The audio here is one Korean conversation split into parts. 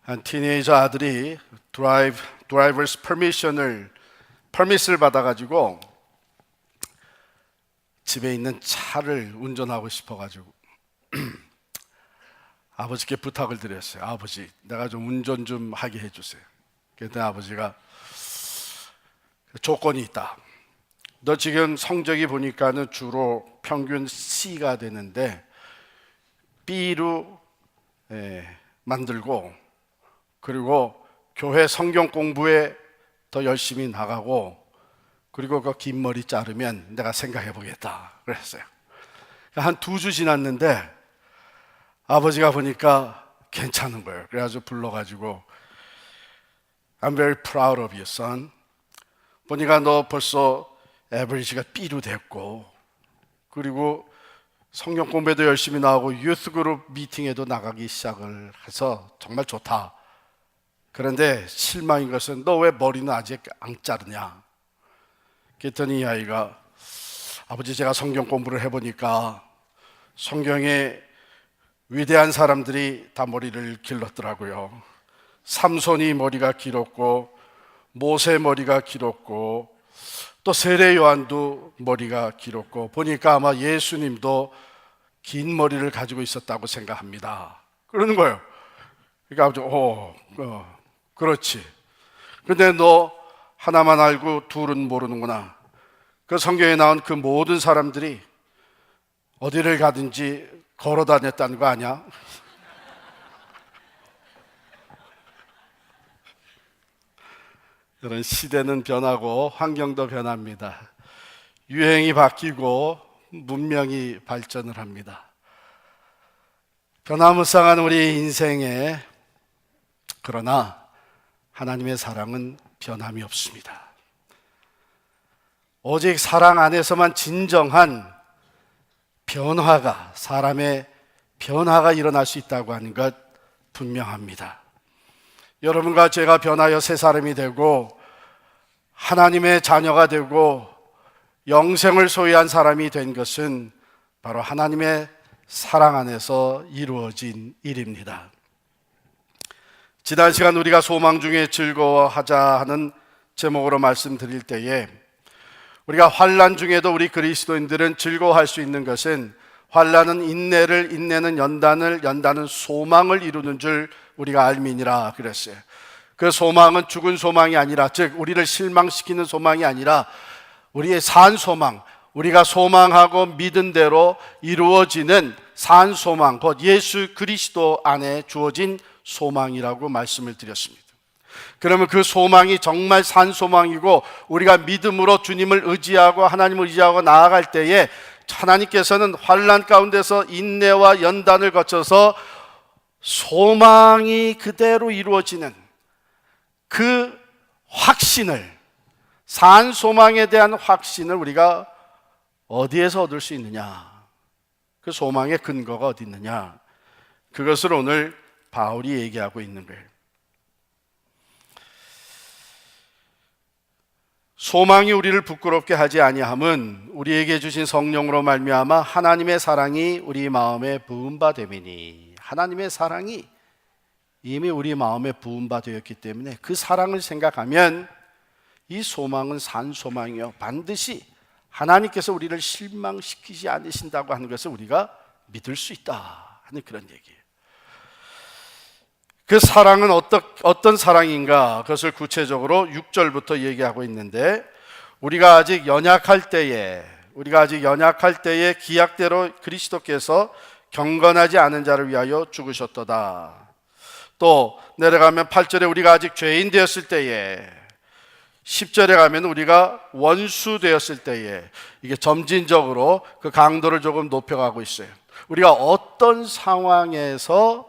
한 티네이저 아들이 드라이버스 퍼밋을 받아가지고 집에 있는 차를 운전하고 싶어가지고 아버지께 부탁을 드렸어요. 아버지, 내가 좀 운전 좀 하게 해주세요. 그랬더니 아버지가 조건이 있다. 너 지금 성적이 보니까는 주로 평균 C가 되는데 B로 만들고, 그리고 교회 성경 공부에 더 열심히 나가고, 그리고 그 긴 머리 자르면 내가 생각해 보겠다 그랬어요. 한 2주 지났는데 아버지가 보니까 괜찮은 거예요. 그래가지고 불러가지고 I'm very proud of you, son. 보니까 너 벌써 에버리지가 B로 됐고, 그리고 성경 공부에도 열심히 나오고 유스 그룹 미팅에도 나가기 시작을 해서 정말 좋다. 그런데 실망인 것은 너 왜 머리는 아직 안 자르냐? 그랬더니 이 아이가 아버지, 제가 성경 공부를 해보니까 성경에 위대한 사람들이 다 머리를 길렀더라고요. 삼손이 머리가 길었고, 모세 머리가 길었고, 또 세례 요한도 머리가 길었고, 보니까 아마 예수님도 긴 머리를 가지고 있었다고 생각합니다. 그러는 거예요. 그러니까 그렇지. 근데 너 하나만 알고 둘은 모르는구나. 그 성경에 나온 그 모든 사람들이 어디를 가든지 걸어 다녔다는 거 아니야? 이런 시대는 변하고 환경도 변합니다. 유행이 바뀌고 문명이 발전을 합니다. 변화무쌍한 우리 인생에, 그러나 하나님의 사랑은 변함이 없습니다. 오직 사랑 안에서만 진정한 변화가, 사람의 변화가 일어날 수 있다고 하는 것 분명합니다. 여러분과 제가 변하여 새 사람이 되고 하나님의 자녀가 되고 영생을 소유한 사람이 된 것은 바로 하나님의 사랑 안에서 이루어진 일입니다. 지난 시간 우리가 소망 중에 즐거워하자 하는 제목으로 말씀드릴 때에, 우리가 환난 중에도 우리 그리스도인들은 즐거워할 수 있는 것은 환난은 인내를, 인내는 연단을, 연단은 소망을 이루는 줄 우리가 알미니라 그랬어요. 그 소망은 죽은 소망이 아니라, 즉 우리를 실망시키는 소망이 아니라 우리의 산 소망, 우리가 소망하고 믿은 대로 이루어지는 산 소망, 곧 예수 그리스도 안에 주어진 소망이라고 말씀을 드렸습니다. 그러면 그 소망이 정말 산 소망이고 우리가 믿음으로 주님을 의지하고 하나님을 의지하고 나아갈 때에 하나님께서는 환난 가운데서 인내와 연단을 거쳐서 소망이 그대로 이루어지는 그 확신을, 산 소망에 대한 확신을 우리가 어디에서 얻을 수 있느냐? 그 소망의 근거가 어디 있느냐? 그것을 오늘 바울이 얘기하고 있는 거예요. 소망이 우리를 부끄럽게 하지 아니함은 우리에게 주신 성령으로 말미암아 하나님의 사랑이 우리 마음에 부은 바 됨이니, 하나님의 사랑이 이미 우리 마음에 부은 바 되었기 때문에 그 사랑을 생각하면 이 소망은 산 소망이요, 반드시 하나님께서 우리를 실망시키지 않으신다고 하는 것을 우리가 믿을 수 있다 하는 그런 얘기예요. 그 사랑은 어떤 사랑인가? 그것을 구체적으로 6절부터 얘기하고 있는데, 우리가 아직 연약할 때에 기약대로 그리스도께서 경건하지 않은 자를 위하여 죽으셨도다. 또 내려가면 8절에 우리가 아직 죄인 되었을 때에, 10절에 가면 우리가 원수 되었을 때에, 이게 점진적으로 그 강도를 조금 높여가고 있어요. 우리가 어떤 상황에서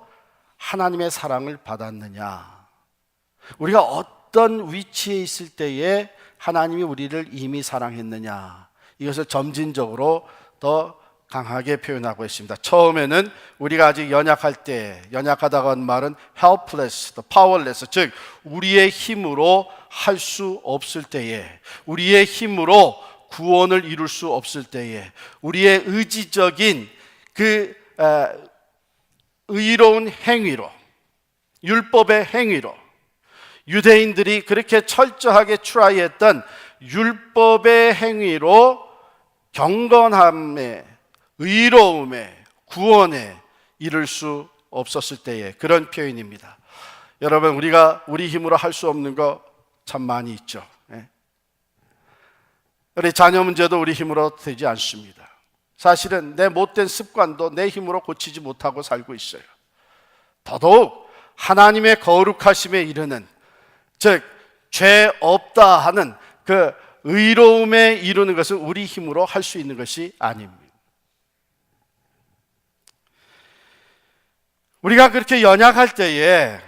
하나님의 사랑을 받았느냐, 우리가 어떤 위치에 있을 때에 하나님이 우리를 이미 사랑했느냐, 이것을 점진적으로 더 강하게 표현하고 있습니다. 처음에는 우리가 아직 연약할 때, 연약하다고 하는 말은 helpless, powerless, 즉 우리의 힘으로 할 수 없을 때에, 우리의 힘으로 구원을 이룰 수 없을 때에, 우리의 의지적인 그 의로운 행위로, 율법의 행위로, 유대인들이 그렇게 철저하게 트라이했던 율법의 행위로 경건함에, 의로움에, 구원에 이를 수 없었을 때의 그런 표현입니다. 여러분, 우리가 우리 힘으로 할 수 없는 거 참 많이 있죠. 우리 자녀 문제도 우리 힘으로 되지 않습니다. 사실은 내 못된 습관도 내 힘으로 고치지 못하고 살고 있어요. 더더욱 하나님의 거룩하심에 이르는, 즉 죄 없다 하는 그 의로움에 이루는 것은 우리 힘으로 할 수 있는 것이 아닙니다. 우리가 그렇게 연약할 때에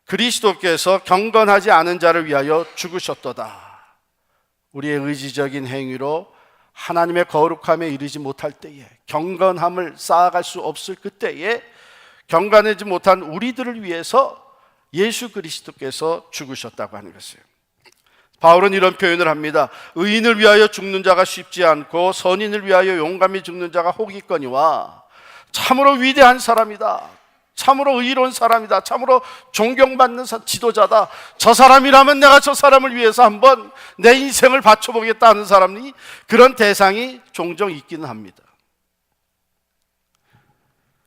그리스도께서 경건하지 않은 자를 위하여 죽으셨도다. 우리의 의지적인 행위로 하나님의 거룩함에 이르지 못할 때에, 경건함을 쌓아갈 수 없을 그때에 경건하지 못한 우리들을 위해서 예수 그리스도께서 죽으셨다고 하는 것이에요. 바울은 이런 표현을 합니다. 의인을 위하여 죽는 자가 쉽지 않고 선인을 위하여 용감히 죽는 자가 혹 있거니와, 참으로 위대한 사람이다, 참으로 의로운 사람이다, 참으로 존경받는 지도자다, 저 사람이라면 내가 저 사람을 위해서 한번 내 인생을 바쳐보겠다 하는 사람이, 그런 대상이 종종 있기는 합니다.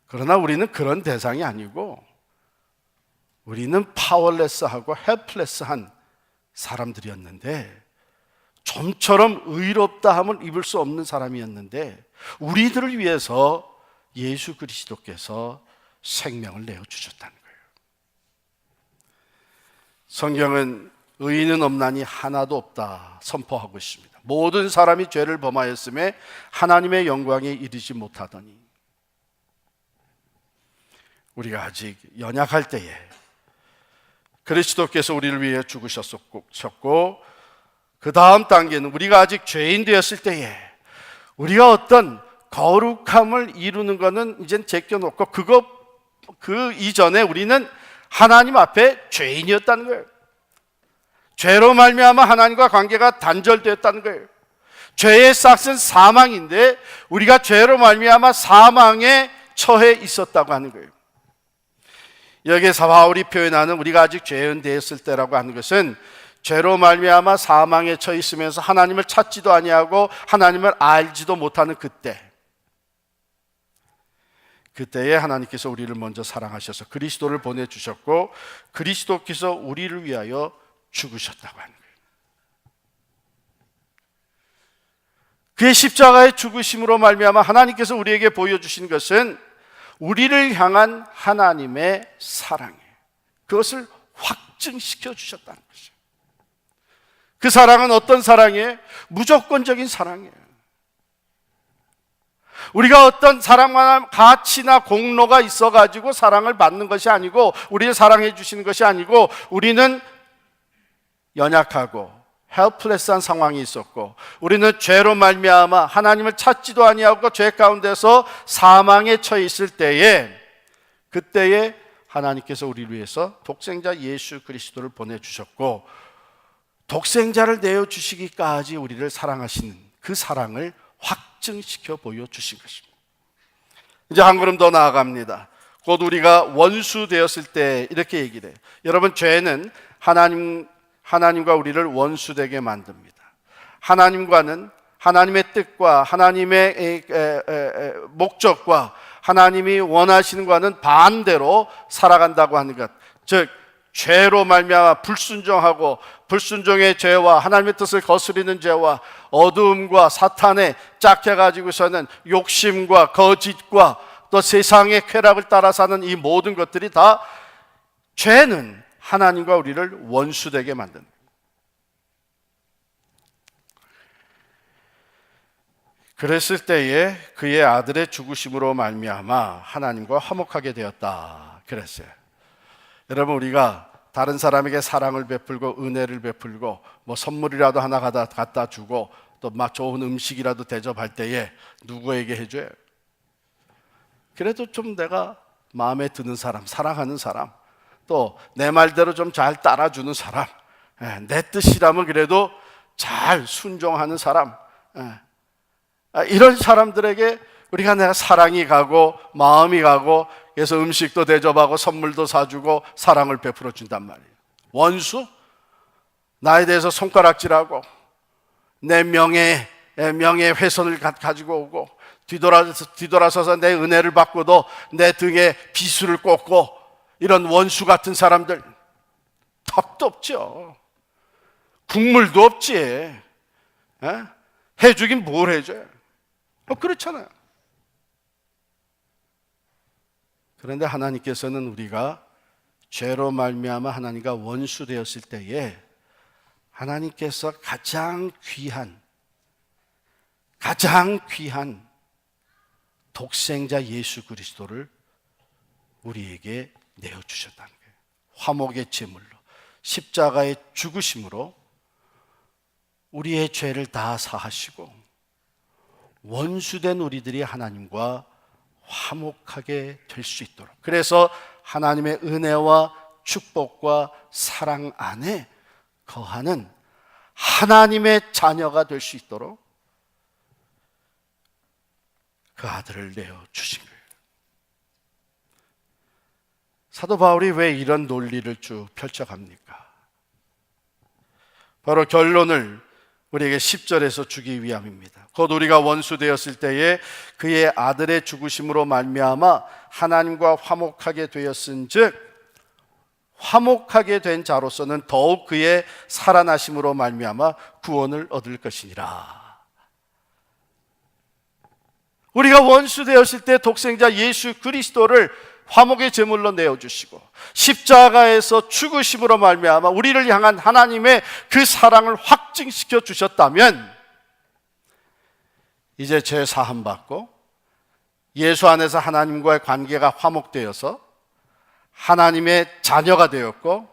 그러나 우리는 그런 대상이 아니고, 우리는 파워레스하고 헬플레스한 사람들이었는데, 좀처럼 의롭다 함을 입을 수 없는 사람이었는데, 우리들을 위해서 예수 그리스도께서 생명을 내어주셨다는 거예요. 성경은 의인은 없나니 하나도 없다 선포하고 있습니다. 모든 사람이 죄를 범하였음에 하나님의 영광에 이르지 못하더니, 우리가 아직 연약할 때에 그리스도께서 우리를 위해 죽으셨고, 그 다음 단계는 우리가 아직 죄인 되었을 때에 우리가 어떤 거룩함을 이루는 것은 이젠 제껴놓고, 그 이전에 우리는 하나님 앞에 죄인이었다는 거예요. 죄로 말미암아 하나님과 관계가 단절되었다는 거예요. 죄의 싹은 사망인데 우리가 죄로 말미암아 사망에 처해 있었다고 하는 거예요. 여기에서 바울이 표현하는 우리가 아직 죄인 되었을 때라고 하는 것은, 죄로 말미암아 사망에 처해 있으면서 하나님을 찾지도 아니하고 하나님을 알지도 못하는 그때에 하나님께서 우리를 먼저 사랑하셔서 그리스도를 보내주셨고, 그리스도께서 우리를 위하여 죽으셨다고 하는 거예요. 그의 십자가의 죽으심으로 말미암아 하나님께서 우리에게 보여주신 것은 우리를 향한 하나님의 사랑이에요. 그것을 확증시켜 주셨다는 것이에요. 그 사랑은 어떤 사랑이에요? 무조건적인 사랑이에요. 우리가 어떤 사랑만한 가치나 공로가 있어가지고 사랑을 받는 것이 아니고, 우리를 사랑해 주시는 것이 아니고, 우리는 연약하고 헬플레스한 상황이 있었고, 우리는 죄로 말미암아 하나님을 찾지도 아니하고 죄 가운데서 사망에 처해 있을 때에, 그때에 하나님께서 우리를 위해서 독생자 예수 그리스도를 보내주셨고, 독생자를 내어주시기까지 우리를 사랑하시는 그 사랑을 확증시켜 보여주신 것입니다. 이제 한 걸음 더 나아갑니다. 곧 우리가 원수 되었을 때 이렇게 얘기를 해요. 여러분, 죄는 하나님과 우리를 원수되게 만듭니다. 하나님과는 하나님의 뜻과 하나님의 목적과 하나님이 원하시는 것과는 반대로 살아간다고 하는 것, 즉 죄로 말미암아 불순종하고, 불순종의 죄와 하나님의 뜻을 거스리는 죄와 어두움과 사탄에 짝해가지고서는 욕심과 거짓과 또 세상의 쾌락을 따라 사는 이 모든 것들이 다, 죄는 하나님과 우리를 원수되게 만든다. 그랬을 때에 그의 아들의 죽으심으로 말미암아 하나님과 화목하게 되었다 그랬어요. 여러분, 우리가 다른 사람에게 사랑을 베풀고 은혜를 베풀고 뭐 선물이라도 하나 갖다 주고 또 막 좋은 음식이라도 대접할 때에 누구에게 해줘요? 그래도 좀 내가 마음에 드는 사람, 사랑하는 사람, 또 내 말대로 좀 잘 따라주는 사람, 내 뜻이라면 그래도 잘 순종하는 사람, 이런 사람들에게 우리가 내가 사랑이 가고 마음이 가고 그래서 음식도 대접하고 선물도 사주고 사랑을 베풀어 준단 말이에요. 원수? 나에 대해서 손가락질하고 내 명예훼손을 가지고 오고 뒤돌아서서 내 은혜를 받고도 내 등에 비수를 꽂고 이런 원수 같은 사람들, 턱도 없죠. 국물도 없지. 해주긴 뭘 해줘요? 그렇잖아요. 그런데 하나님께서는 우리가 죄로 말미암아 하나님과 원수 되었을 때에 하나님께서 가장 귀한 독생자 예수 그리스도를 우리에게 내어주셨다는 거예요. 화목의 제물로, 십자가의 죽으심으로 우리의 죄를 다 사하시고 원수된 우리들이 하나님과 화목하게 될 수 있도록, 그래서 하나님의 은혜와 축복과 사랑 안에 거하는 하나님의 자녀가 될 수 있도록 그 아들을 내어주신 거예요. 사도 바울이 왜 이런 논리를 쭉 펼쳐갑니까? 바로 결론을 우리에게 10절에서 주기 위함입니다. 곧 우리가 원수 되었을 때에 그의 아들의 죽으심으로 말미암아 하나님과 화목하게 되었은즉 화목하게 된 자로서는 더욱 그의 살아나심으로 말미암아 구원을 얻을 것이니라. 우리가 원수 되었을 때 독생자 예수 그리스도를 화목의 제물로 내어주시고 십자가에서 죽으심으로 말미암아 우리를 향한 하나님의 그 사랑을 확증시켜 주셨다면 이제 죄 사함 받고 예수 안에서 하나님과의 관계가 화목되어서 하나님의 자녀가 되었고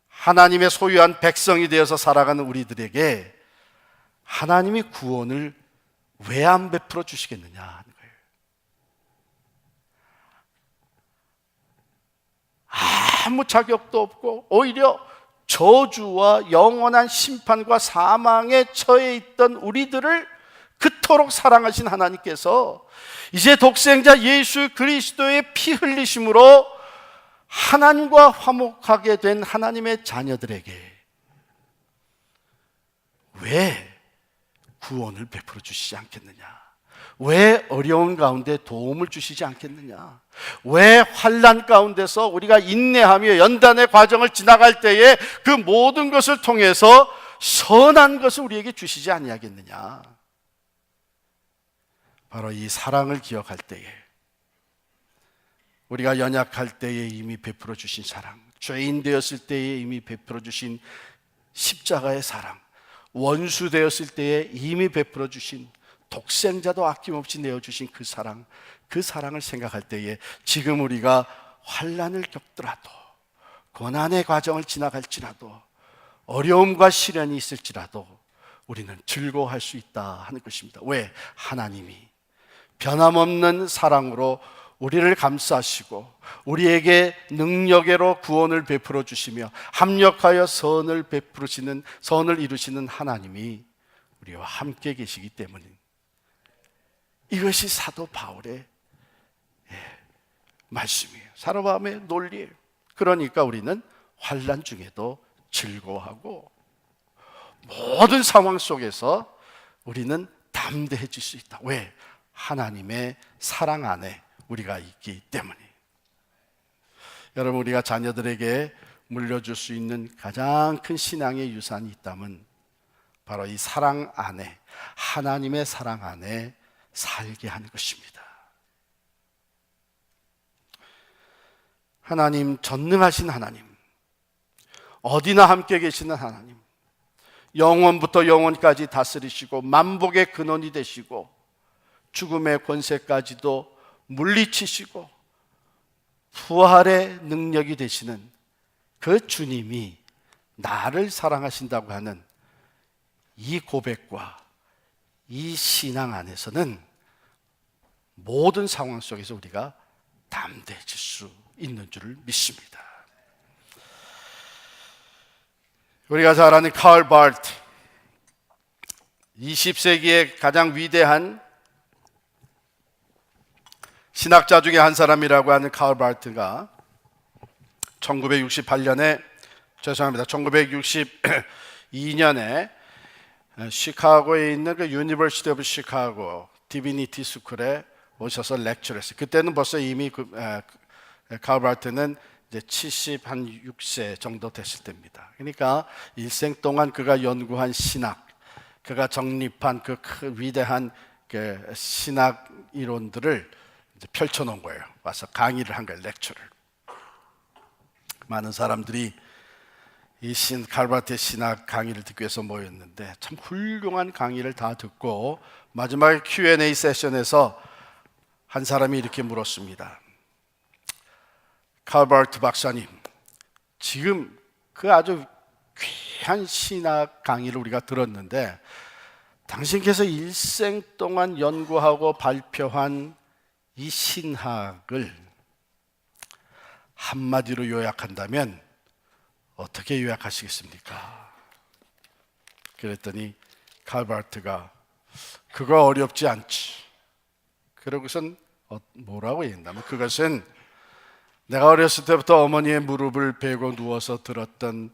하나님의 소유한 백성이 되어서 살아가는 우리들에게 하나님이 구원을 왜 안 베풀어 주시겠느냐 하는 거예요. 아무 자격도 없고 오히려 저주와 영원한 심판과 사망에 처해 있던 우리들을 그토록 사랑하신 하나님께서 이제 독생자 예수 그리스도의 피 흘리심으로 하나님과 화목하게 된 하나님의 자녀들에게 왜 구원을 베풀어 주시지 않겠느냐? 왜 어려운 가운데 도움을 주시지 않겠느냐? 왜 환난 가운데서 우리가 인내하며 연단의 과정을 지나갈 때에 그 모든 것을 통해서 선한 것을 우리에게 주시지 아니하겠느냐? 바로 이 사랑을 기억할 때에 우리가 연약할 때에 이미 베풀어 주신 사랑, 죄인 되었을 때에 이미 베풀어 주신 십자가의 사랑, 원수 되었을 때에 이미 베풀어 주신 독생자도 아낌없이 내어주신 그 사랑을 생각할 때에 지금 우리가 환난을 겪더라도 고난의 과정을 지나갈지라도 어려움과 시련이 있을지라도 우리는 즐거워할 수 있다 하는 것입니다. 왜? 하나님이 변함없는 사랑으로 우리를 감싸시고 우리에게 능력으로 구원을 베풀어 주시며 합력하여 선을 이루시는 하나님이 우리와 함께 계시기 때문입니다. 이것이 사도 바울의 말씀이에요. 사도 바울의 논리예요. 그러니까 우리는 환난 중에도 즐거워하고 모든 상황 속에서 우리는 담대해질 수 있다. 왜? 하나님의 사랑 안에 우리가 있기 때문에. 여러분, 우리가 자녀들에게 물려줄 수 있는 가장 큰 신앙의 유산이 있다면 바로 이 사랑 안에, 하나님의 사랑 안에 살게 하는 것입니다. 하나님, 전능하신 하나님, 어디나 함께 계시는 하나님, 영원부터 영원까지 다스리시고 만복의 근원이 되시고 죽음의 권세까지도 물리치시고 부활의 능력이 되시는 그 주님이 나를 사랑하신다고 하는 이 고백과 이 신앙 안에서는 모든 상황 속에서 우리가 담대해질 수 있는 줄을 믿습니다. 우리가 잘 아는 카얼 바르트, 20세기의 가장 위대한 신학자 중에 한 사람이라고 하는 칼 바르트가 1968년에 1962년에 시카고에 있는 그 유니버시티 오브 시카고 디비니티 스쿨에 오셔서 렉처를 했어요. 그때는 벌써 이미 칼 바르트는 이제 76세 정도 됐을 때입니다. 그러니까 일생 동안 그가 연구한 신학, 그가 정립한 그 위대한 그 신학 이론들을 이제 펼쳐놓은 거예요. 와서 강의를 한 거예요. 렉처를. 많은 사람들이 이 칼 바르트의 신학 강의를 듣기 위해서 모였는데 참 훌륭한 강의를 다 듣고 마지막에 Q&A 세션에서 한 사람이 이렇게 물었습니다. 칼 바르트 박사님, 지금 그 아주 귀한 신학 강의를 우리가 들었는데 당신께서 일생 동안 연구하고 발표한 이 신학을 한마디로 요약한다면 어떻게 요약하시겠습니까? 그랬더니 칼 바르트가 그거 어렵지 않지. 그러고선 뭐라고 얘기했냐면 그것은 내가 어렸을 때부터 어머니의 무릎을 베고 누워서 들었던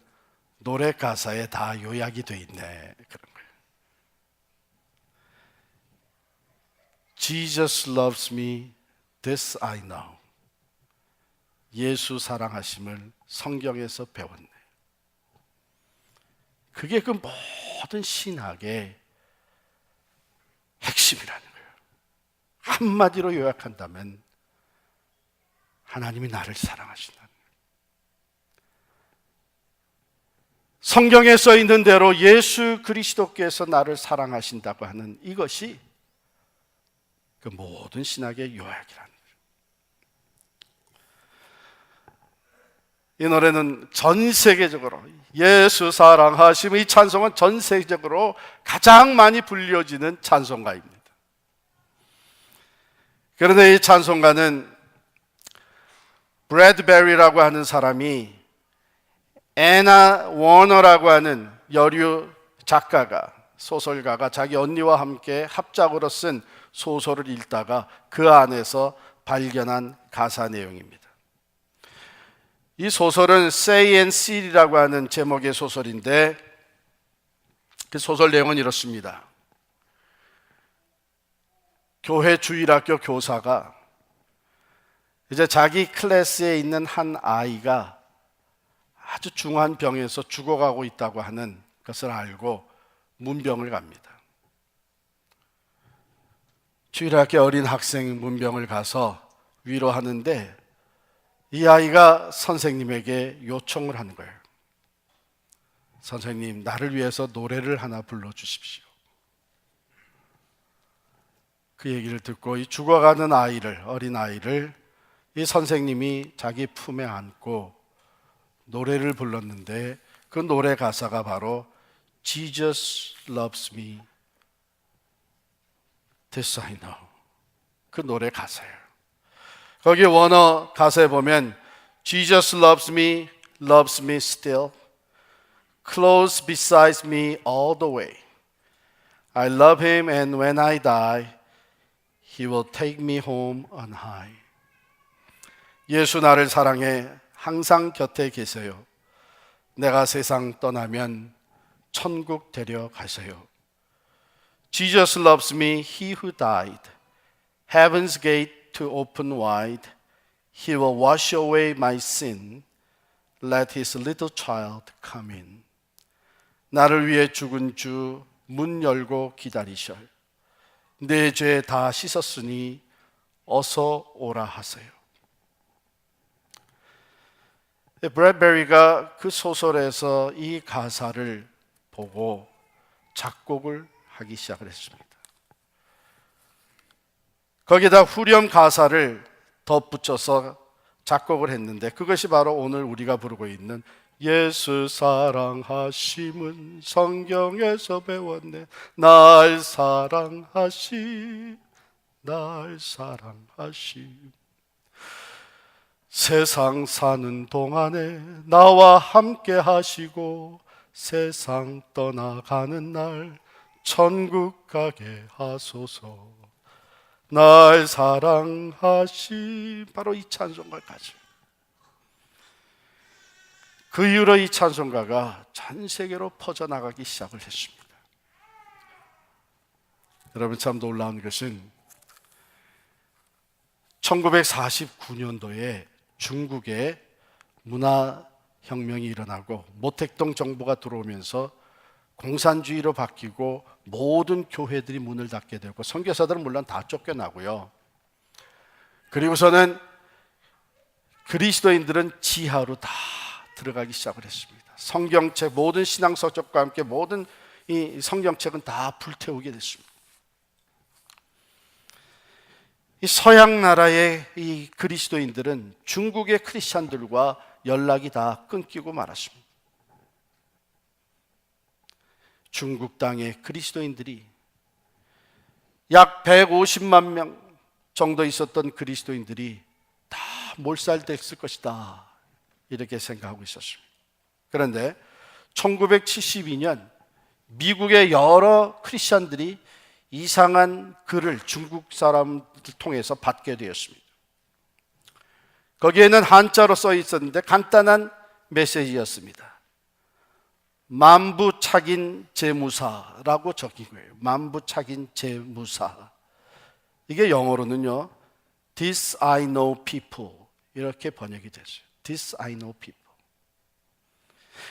노래 가사에 다 요약이 돼 있네. 그런 거예요. Jesus loves me, this I know. 예수 사랑하심을 성경에서 배웠네. 그게 그 모든 신학의 핵심이라는 거예요. 한마디로 요약한다면 하나님이 나를 사랑하신다는 거예요. 성경에 써 있는 대로 예수 그리스도께서 나를 사랑하신다고 하는 이것이 그 모든 신학의 요약이라는 거예요. 이 노래는 전 세계적으로 예수 사랑하심, 이 찬송은 전 세계적으로 가장 많이 불려지는 찬송가입니다. 그런데 이 찬송가는 브래드베리라고 하는 사람이 애나 워너라고 하는 여류 작가가, 소설가가 자기 언니와 함께 합작으로 쓴 소설을 읽다가 그 안에서 발견한 가사 내용입니다. 이 소설은 Say and Seal이라고 하는 제목의 소설인데 그 소설 내용은 이렇습니다. 교회 주일학교 교사가 이제 자기 클래스에 있는 한 아이가 아주 중한 병에서 죽어가고 있다고 하는 것을 알고 문병을 갑니다. 주일학교 어린 학생 문병을 가서 위로하는데 이 아이가 선생님에게 요청을 하는 거예요. 선생님, 나를 위해서 노래를 하나 불러주십시오. 그 얘기를 듣고 이 죽어가는 아이를, 어린 아이를 이 선생님이 자기 품에 안고 노래를 불렀는데 그 노래 가사가 바로 Jesus loves me, this I know. 그 노래 가사예요. 거기 원어 가사에 보면 Jesus loves me still, close beside me all the way. I love him and when I die, he will take me home on high. 예수 나를 사랑해 항상 곁에 계세요. 내가 세상 떠나면 천국 데려가세요. Jesus loves me, he who died. Heaven's gate to open wide. He will wash away my sin. Let his little child come in. 나를 위해 죽은 주 문 열고 기다리셔. 내 죄 다 씻었으니 어서 오라 하세요. 브래드베리가 그 소설에서 이 가사를 보고 작곡을 하기 시작을 했습니다. 거기다 후렴 가사를 덧붙여서 작곡을 했는데 그것이 바로 오늘 우리가 부르고 있는 예수 사랑하심은 성경에서 배웠네. 날 사랑하심, 날 사랑하심. 세상 사는 동안에 나와 함께 하시고 세상 떠나가는 날 천국 가게 하소서. 날 사랑하시. 바로 이 찬송가까지. 그 이후로 이 찬송가가 전 세계로 퍼져나가기 시작을 했습니다. 여러분, 참 놀라운 것은 1949년도에 중국에 문화혁명이 일어나고 모택동 정부가 들어오면서 공산주의로 바뀌고 모든 교회들이 문을 닫게 되고 선교사들은 물론 다 쫓겨나고요. 그리고서는 그리스도인들은 지하로 다 들어가기 시작을 했습니다. 성경책, 모든 신앙서적과 함께 모든 이 성경책은 다 불태우게 됐습니다. 이 서양 나라의 이 그리스도인들은 중국의 크리스찬들과 연락이 다 끊기고 말았습니다. 중국 땅의 그리스도인들이 약 150만 명 정도 있었던 그리스도인들이 다 몰살됐을 것이다, 이렇게 생각하고 있었습니다. 그런데 1972년 미국의 여러 크리스찬들이 이상한 글을 중국 사람들 통해서 받게 되었습니다. 거기에는 한자로 써 있었는데 간단한 메시지였습니다. 만부착인 재무사라고 적힌 거예요. 만부착인 재무사. 이게 영어로는요, This I know people, 이렇게 번역이 됐어요. This I know people.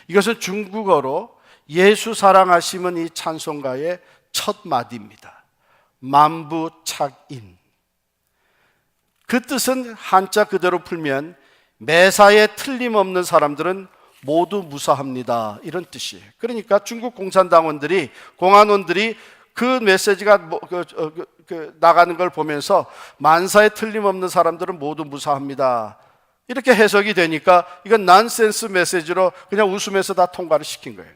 이것은 중국어로 예수 사랑하심은 이 찬송가의 첫 마디입니다. 만부착인. 그 뜻은 한자 그대로 풀면 매사에 틀림없는 사람들은 모두 무사합니다, 이런 뜻이에요. 그러니까 중국 공산당원들이, 공안원들이 그 메시지가 나가는 걸 보면서 만사에 틀림없는 사람들은 모두 무사합니다, 이렇게 해석이 되니까 이건 난센스 메시지로 그냥 웃으면서 다 통과를 시킨 거예요.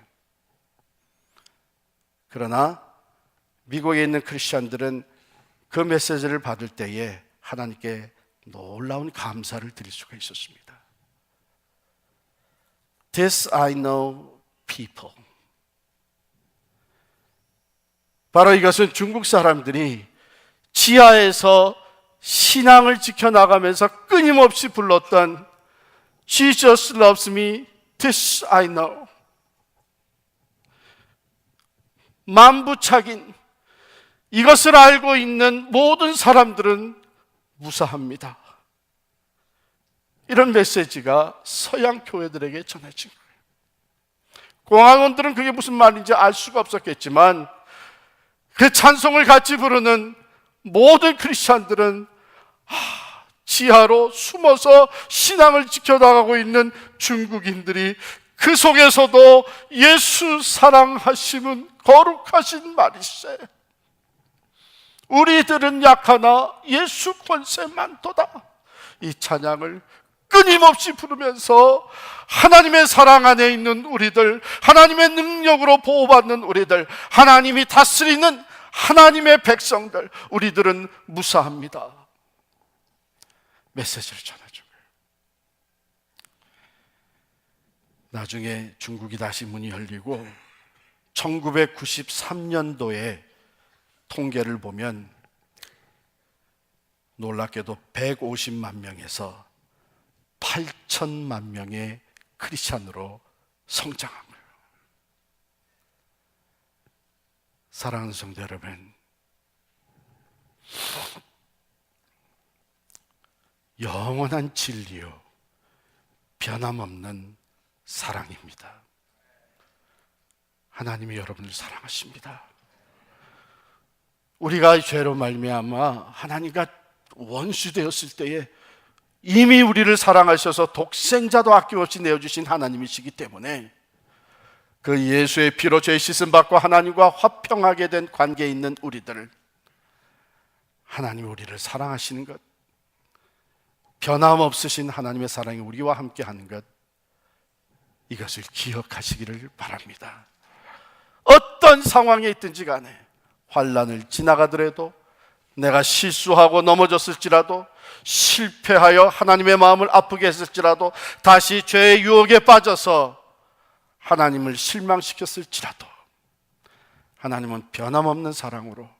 그러나 미국에 있는 크리스천들은 그 메시지를 받을 때에 하나님께 놀라운 감사를 드릴 수가 있었습니다. This I know people. 바로 이것은 중국 사람들이 지하에서 신앙을 지켜나가면서 끊임없이 불렀던 Jesus loves me, this I know. 만부착인, 이것을 알고 있는 모든 사람들은 무사합니다, 이런 메시지가 서양 교회들에게 전해진 거예요. 공안원들은 그게 무슨 말인지 알 수가 없었겠지만 그 찬송을 같이 부르는 모든 크리스찬들은 지하로 숨어서 신앙을 지켜나가고 있는 중국인들이 그 속에서도 예수 사랑하심은 거룩하신 말이세, 우리들은 약하나 예수 권세 많도다, 이 찬양을 끊임없이 부르면서 하나님의 사랑 안에 있는 우리들, 하나님의 능력으로 보호받는 우리들, 하나님이 다스리는 하나님의 백성들, 우리들은 무사합니다, 메시지를 전해준 거예요. 나중에 중국이 다시 문이 열리고 1993년도에 통계를 보면 놀랍게도 150만 명에서 8천만 명의 크리스찬으로 성장한 거예요. 사랑하는 성도 여러분, 영원한 진리요 변함없는 사랑입니다. 하나님이 여러분을 사랑하십니다. 우리가 죄로 말미암아 하나님과 원수되었을 때에 이미 우리를 사랑하셔서 독생자도 아낌없이 내어주신 하나님이시기 때문에 그 예수의 피로 죄 씻음 받고 하나님과 화평하게 된 관계에 있는 우리들, 하나님 우리를 사랑하시는 것, 변함없으신 하나님의 사랑이 우리와 함께하는 것, 이것을 기억하시기를 바랍니다. 어떤 상황에 있든지 간에, 환난을 지나가더라도, 내가 실수하고 넘어졌을지라도, 실패하여 하나님의 마음을 아프게 했을지라도, 다시 죄의 유혹에 빠져서 하나님을 실망시켰을지라도 하나님은 변함없는 사랑으로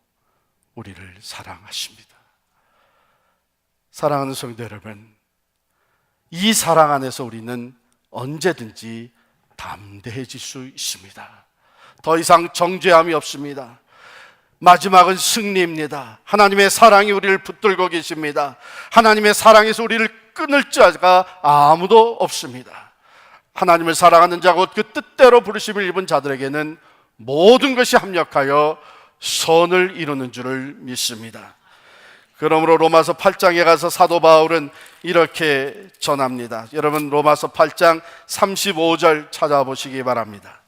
우리를 사랑하십니다. 사랑하는 성도 여러분, 이 사랑 안에서 우리는 언제든지 담대해질 수 있습니다. 더 이상 정죄함이 없습니다. 마지막은 승리입니다. 하나님의 사랑이 우리를 붙들고 계십니다. 하나님의 사랑에서 우리를 끊을 자가 아무도 없습니다. 하나님을 사랑하는 자 곧 그 뜻대로 부르심을 입은 자들에게는 모든 것이 합력하여 선을 이루는 줄을 믿습니다. 그러므로 로마서 8장에 가서 사도 바울은 이렇게 전합니다. 여러분, 로마서 8장 35절 찾아보시기 바랍니다.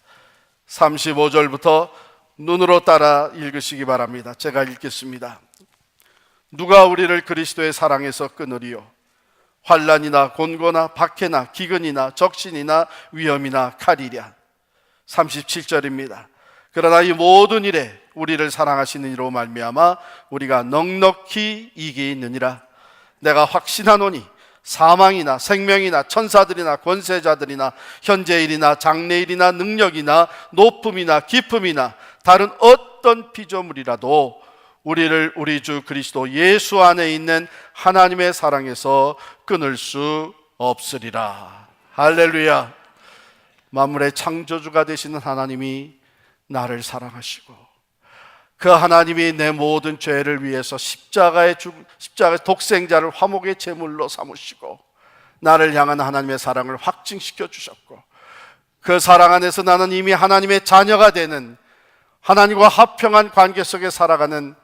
35절부터 눈으로 따라 읽으시기 바랍니다. 제가 읽겠습니다. 누가 우리를 그리스도의 사랑에서 끊으리요? 환난이나 곤고나 박해나 기근이나 적신이나 위험이나 칼이랴. 37절입니다. 그러나 이 모든 일에 우리를 사랑하시는 이로 말미암아 우리가 넉넉히 이기느니라. 내가 확신하노니 사망이나 생명이나 천사들이나 권세자들이나 현재일이나 장래일이나 능력이나 높음이나 깊음이나 다른 어떤 피조물이라도 우리를 우리 주 그리스도 예수 안에 있는 하나님의 사랑에서 끊을 수 없으리라. 할렐루야. 만물의 창조주가 되시는 하나님이 나를 사랑하시고 그 하나님이 내 모든 죄를 위해서 십자가의 독생자를 화목의 제물로 삼으시고 나를 향한 하나님의 사랑을 확증시켜 주셨고 그 사랑 안에서 나는 이미 하나님의 자녀가 되는 하나님과 화평한 관계 속에 살아가는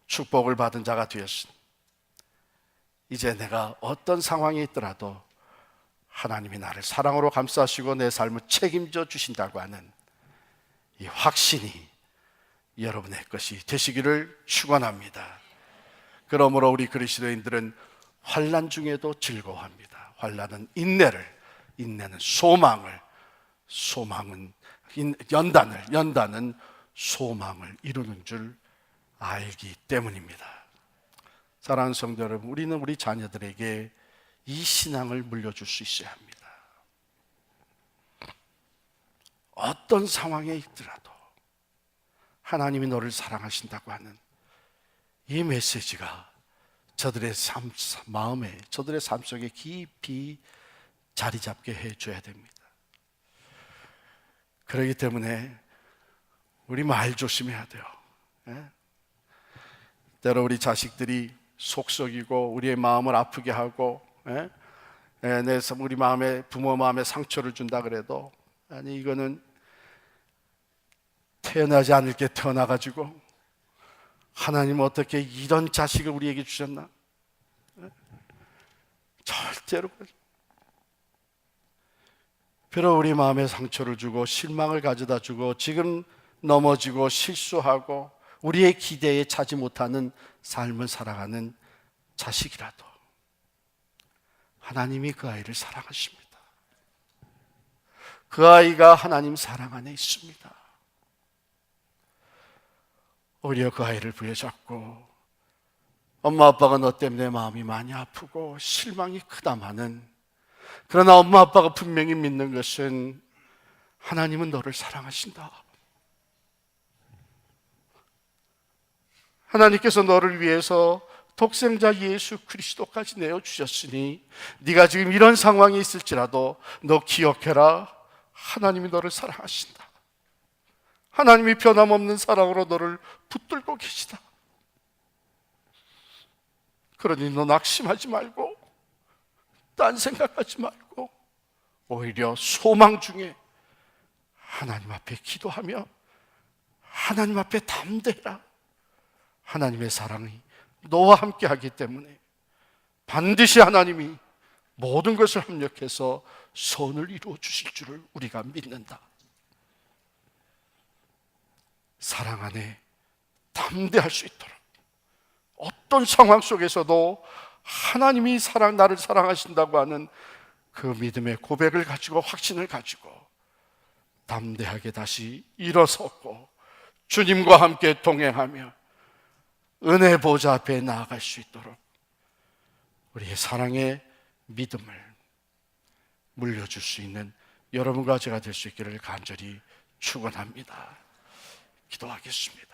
축복을 받은 자가 되었으니 이제 내가 어떤 상황이 있더라도 하나님이 나를 사랑으로 감싸시고 내 삶을 책임져 주신다고 하는 이 확신이 여러분의 것이 되시기를 축원합니다. 그러므로 우리 그리스도인들은 환난 중에도 즐거워합니다. 환난은 인내를, 인내는 소망을, 소망은 연단은 소망을 이루는 줄 알기 때문입니다. 사랑하는 성도 여러분, 우리는 우리 자녀들에게 이 신앙을 물려줄 수 있어야 합니다. 어떤 상황에 있더라도 하나님이 너를 사랑하신다고 하는 이 메시지가 저들의 마음에, 저들의 삶 속에 깊이 자리 잡게 해줘야 됩니다. 그렇기 때문에 우리 말 조심해야 돼요. 때로 우리 자식들이 속썩이고 우리의 마음을 아프게 하고 우리 마음에, 부모 마음에 상처를 준다 그래도 아니 이거는 태어나지 않을 게 태어나가지고 하나님 어떻게 이런 자식을 우리에게 주셨나? 절대로 비록 우리 마음에 상처를 주고 실망을 가져다 주고 지금 넘어지고 실수하고 우리의 기대에 차지 못하는 삶을 살아가는 자식이라도 하나님이 그 아이를 사랑하십니다. 그 아이가 하나님 사랑 안에 있습니다. 오히려 그 아이를 부여잡고 엄마 아빠가 너 때문에 마음이 많이 아프고 실망이 크다마는 그러나 엄마 아빠가 분명히 믿는 것은 하나님은 너를 사랑하신다. 하나님께서 너를 위해서 독생자 예수 그리스도까지 내어주셨으니 네가 지금 이런 상황이 있을지라도 너 기억해라. 하나님이 너를 사랑하신다. 하나님이 변함없는 사랑으로 너를 붙들고 계시다. 그러니 너 낙심하지 말고 딴 생각하지 말고 오히려 소망 중에 하나님 앞에 기도하며 하나님 앞에 담대라. 하나님의 사랑이 너와 함께 하기 때문에 반드시 하나님이 모든 것을 합력해서 선을 이루어 주실 줄을 우리가 믿는다. 사랑 안에 담대할 수 있도록 어떤 상황 속에서도 하나님이 나를 사랑하신다고 하는 그 믿음의 고백을 가지고 확신을 가지고 담대하게 다시 일어섰고 주님과 함께 동행하며 은혜 보좌 앞에 나아갈 수 있도록 우리의 사랑의 믿음을 물려줄 수 있는 여러분과 제가 될 수 있기를 간절히 축원합니다. 기도하겠습니다.